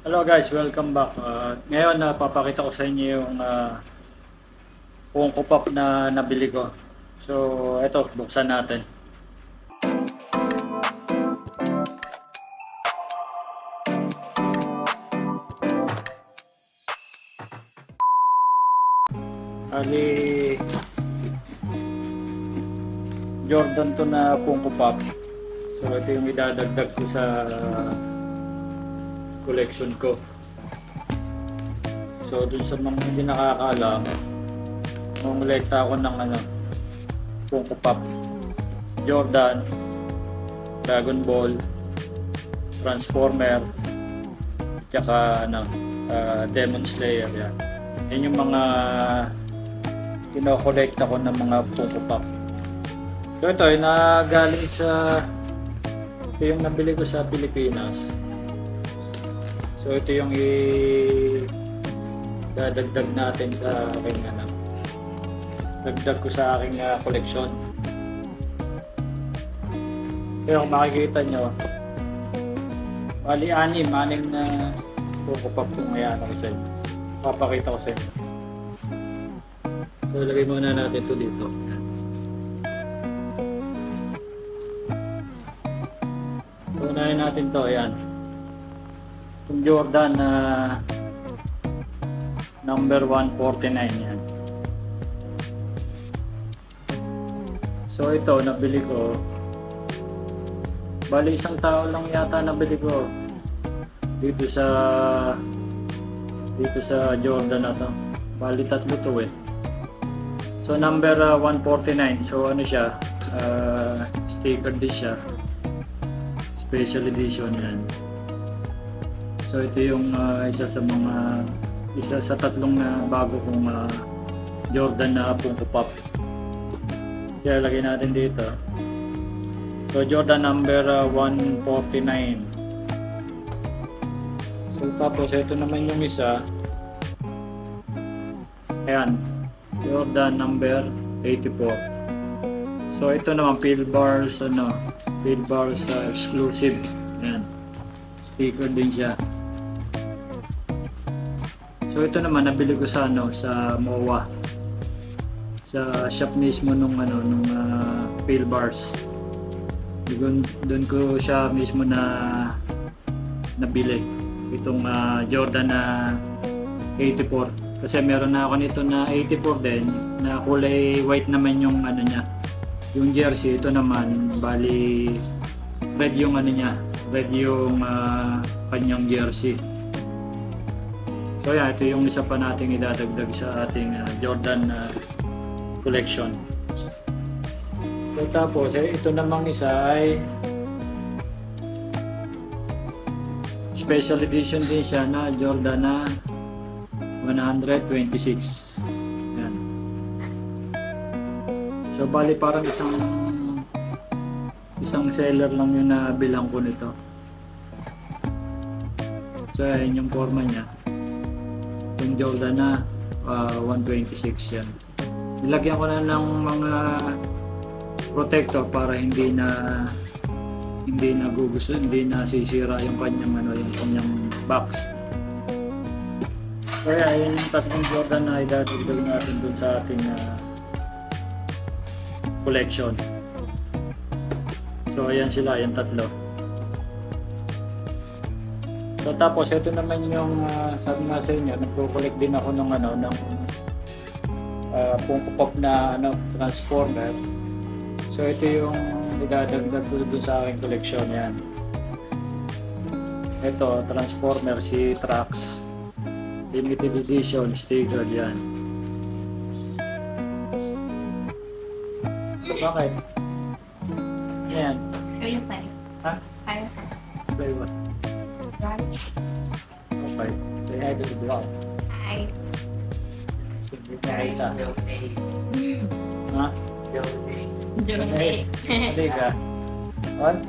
Hello guys, welcome back. Ngayon papakita ko sa inyo yung Funko Pop na nabili ko. So, eto, buksan natin. Ali Jordan to na Funko Pop. So, ito yung idadagdag ko sa collection ko. So dun sa mga hindi nakakaalam, mangolekta ako ng Funko Pop, Jordan, Dragon Ball, Transformer, tsaka Demon Slayer. Yan yung mga kinokolekta ko ng mga Funko Pop. So ito ay nagaling ito yung nabili ko sa Pilipinas. So ito yung dadagdag natin sa aking dagdag ko sa aking collection. Pero kung makikita nyo, bali anim na Funko Pop kung ayan ako sa inyo. Papakita ko sa inyo. So lagay muna natin ito dito. So unahin natin to, ayan. Yung Jordan number 149 yan. So ito nabili ko, bali isang tao lang yata nabili ko dito sa Jordan na to. Bali tatlo to eh. So number 149. So ano siya, sticker din siya, special edition yan. So ito yung isa sa tatlong na bago kong Jordan na Funko Pop. Kaya lagay natin dito. So Jordan number 149. So tapos ito naman yung isa. Ayan, Jordan number 84. So ito naman Pillbars exclusive. Ayan, sticker din siya. So ito naman nabili ko sa sa MOA, sa shop mismo nung Pillbars. Doon ko siya mismo nabili itong Jordan na 84, kasi meron na ako nito na 84 din na kulay white naman yung niya, yung jersey. Ito naman bali red yung red yung kanyang jersey. So yeah, ito yung isa pa nating idadagdag sa ating Jordan collection. So tapos ito namang isa ay special edition din siya na Jordan na 126. Yan. So bali parang isang seller lang yung nabilang ko nito. So yan yung forma niya. Yung Jordan na 126 yan. Nilagyan ko na ng mga protector para hindi nasisira yung kanyang box. Kaya yun yung tatlong Jordan na idadagdag natin dun sa ating collection. So ayan sila, yung tatlo. So tapos ito naman yung sabi nga sa inyo, nagko-collect din ako ng Funko Pop na Transformer. So ito yung idadagdag ko dun sa aking collection. Yan. Ito Transformer si Trax, limited edition sticker yan. Bakit? Yan. Kayo pa rin. Ha? Kayo pa. Play what? Right? Okay. Say hi to the vlog. Hi. Sige Guys, ka. donate. Ha? Donate. Donate. Hindi ka. What?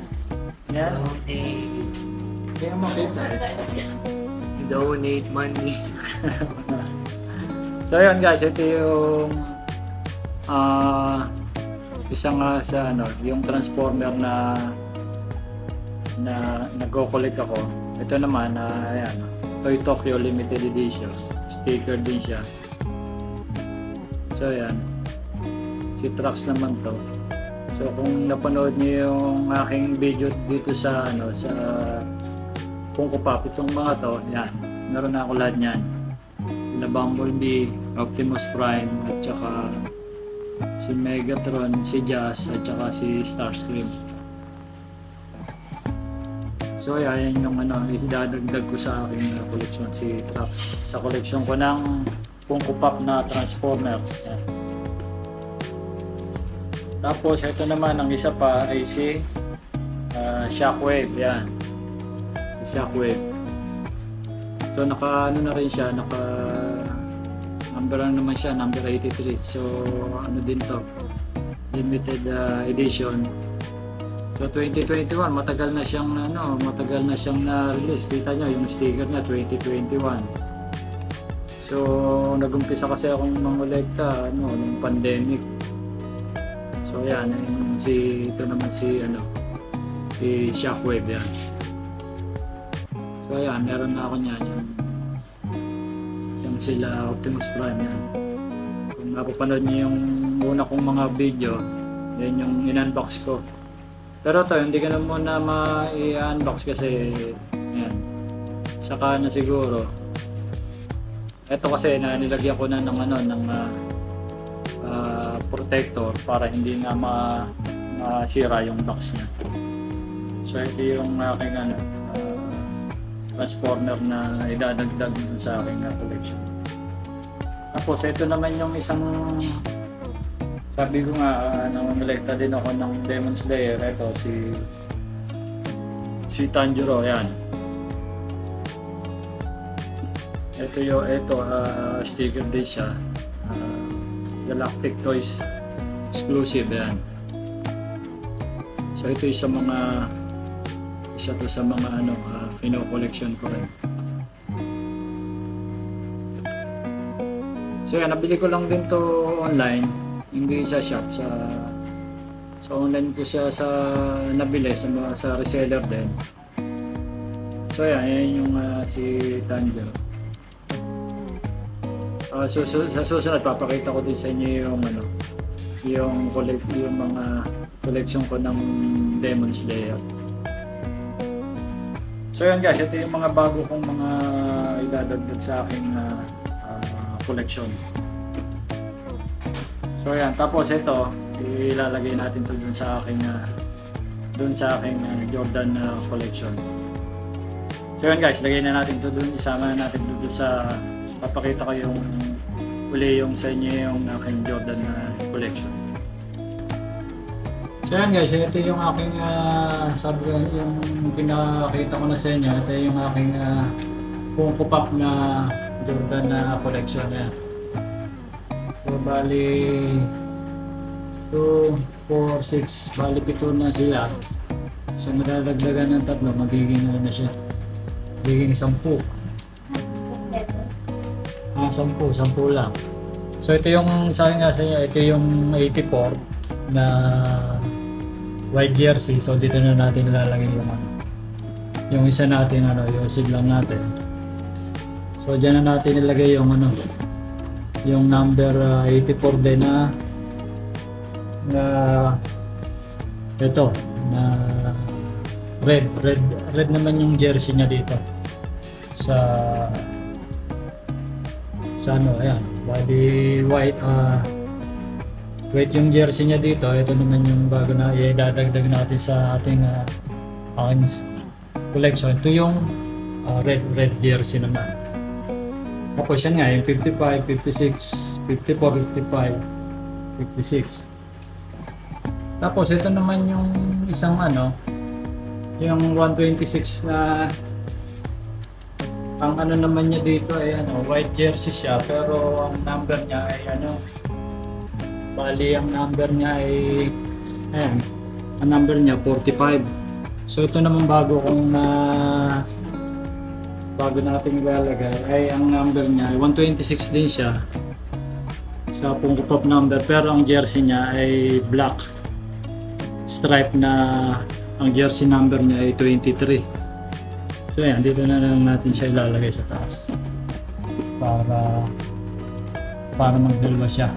Yan. Donate. Hindi mo makita. Donate money. So yun guys, ito yung isang sa yung Transformer na nagko-collect ako. Ito naman ayan, Toy Tokyo Limited Edition. Sticker din siya. So ayan. Si Trax naman to. So kung napanood niyo yung aking video dito sa sa Funko Pop, itong mga to, yan. Meron na ako lahat niyan. Na Bumblebee, Optimus Prime, at saka si Megatron, si Jazz, at saka si Starscream. So yan yung idadagdag ko sa aking collection, si Trax. Sa collection ko ng Funko Pop na Transformer. Yan. Tapos ito naman, ang isa pa ay si Shockwave. Yan. Si Shockwave. So naka na rin siya, naka number naman siya, number 83. So din to, limited edition. So 2021, matagal na siyang na-release. Kita nyo yung sticker niya 2021. So nagumpisa kasi akong mangolekta nung pandemic. So yan, ito naman si Shockwave yan. So ayan, meron na ako niyan. Yung sila Optimus Prime yan. Kung napapanood niyo yung una kong mga video, yan yung in-unbox ko. Pero to, hindi ka na muna ma-i-unbox kasi yan. Saka na siguro. Ito kasi nilagyan ko na ng protector para hindi na masira yung box niya. So ito yung aking Transformer na idadagdag sa aking collection. Tapos ito naman yung isang, sabi ko nga, nangolekta din ako ng Demon Slayer. Ito si Tanjiro, yan. Ito sticker din siya. Galactic Toys exclusive, yan. So ito isa to sa mga kino-collection ko rin. So yan, nabili ko lang din to online, hindi sa shop, sa online ko siya nabili sa reseller din. So yan yung si Tanjiro. Sa susunod papakita ko din sa inyo yung mga collection ko ng Demon Slayer. So yan guys, ito yung mga bago kong mga idadagdag sa aking collection. So yan, tapos ito ilalagay natin to dun sa aking Jordan collection. So yan guys, lagay na natin to dun, isama na natin dun sa, papakita ko yung sa inyo yung aking Jordan collection. So yan guys, ito yung aking yung pinakita ko na sa inyo. Ito yung aking Funko Pop na Jordan collection niya. So bali 2, 4, 6, bali 7 na sila. So madadagdagan ng 3, magiging na siya, magiging 10. 10 lang. So ito yung sabi nga sa inyo, ito yung 84 na white jersey. So dito na natin ilalagay yung isa natin yung siglang natin. So diyan na natin ilagay yung number 84 din na ito na red naman yung jersey niya dito sa ayan, body white yung jersey niya dito. Ito naman yung bago na idadagdag natin sa ating collection. Ito yung red jersey naman. Tapos yan nga yung 55, 56, 54, 55, 56. Tapos ito naman yung isang yung 126 na ang naman niya dito ay white jersey siya, pero ang number niya ay bali ang number niya ay ang number niya 45. So ito naman bago natin ilalagay ay ang number niya ay 126 din siya sa Funko Pop number, pero ang jersey niya ay black stripe na ang jersey number niya ay 23. So yan, dito na lang natin siya ilalagay sa taas para magdalawa siya.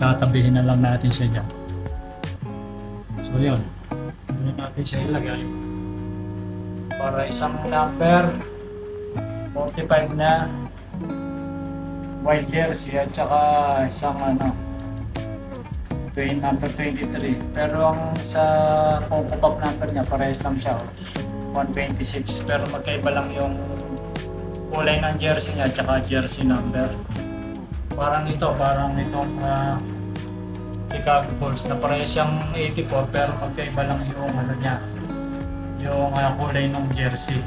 Tatabihin na lang natin siya dyan. So yun, dito natin siya ilagay para isang number 45 na white jersey at saka isang number 23. Pero ang sa pop-up number niya parehas lang siya, 126, pero magkaiba lang yung kulay ng jersey niya at saka jersey number. Parang itong Chicago Bulls na parehas siyang 84 pero magkaiba lang yung niya, yung kulay ng jersey.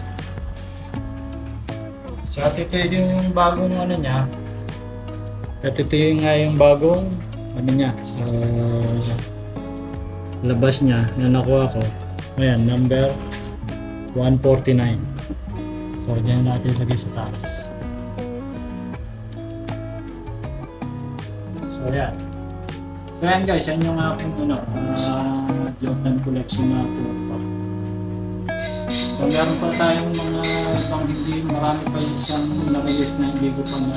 So ito yung bagong niya. At ito yung bagong niya, labas niya na nakuha ko. Ayan, number 149. So dyan natin lagay sa taas. So yan. So yan guys, yan yung aking Jordan collection na pop-up. So meron pa tayong mga ibang hindi, marami pa yung siyang na-release na hindi ko pa na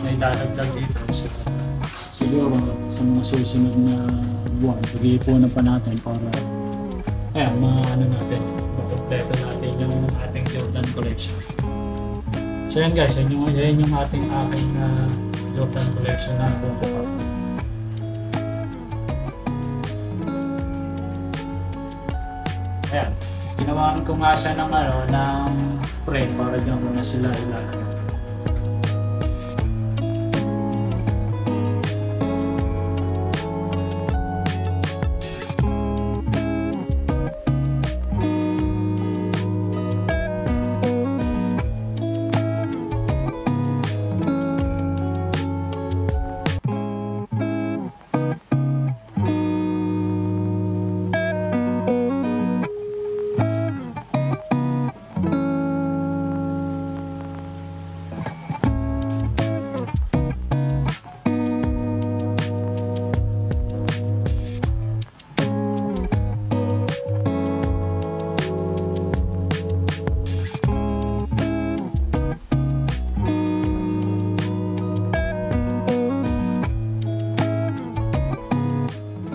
idadagdag dito. So, siguro sa mga susunod na buwan, pag-iipunan pa natin para natin, makompleto natin yung ating Jordan collection. So yan guys, yan yung aking Jordan collection na pop-up. Ayan, ginawa ko nga siya ng frame para dyan ko na sila ilalagay.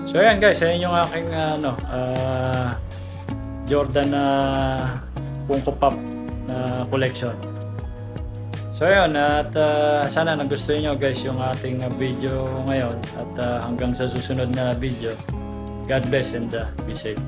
So ayan guys, ayan yung aking Jordan na Funko Pop na collection. So ayan, at sana nagustuhan nyo guys yung ating video ngayon, at hanggang sa susunod na video. God bless and be safe.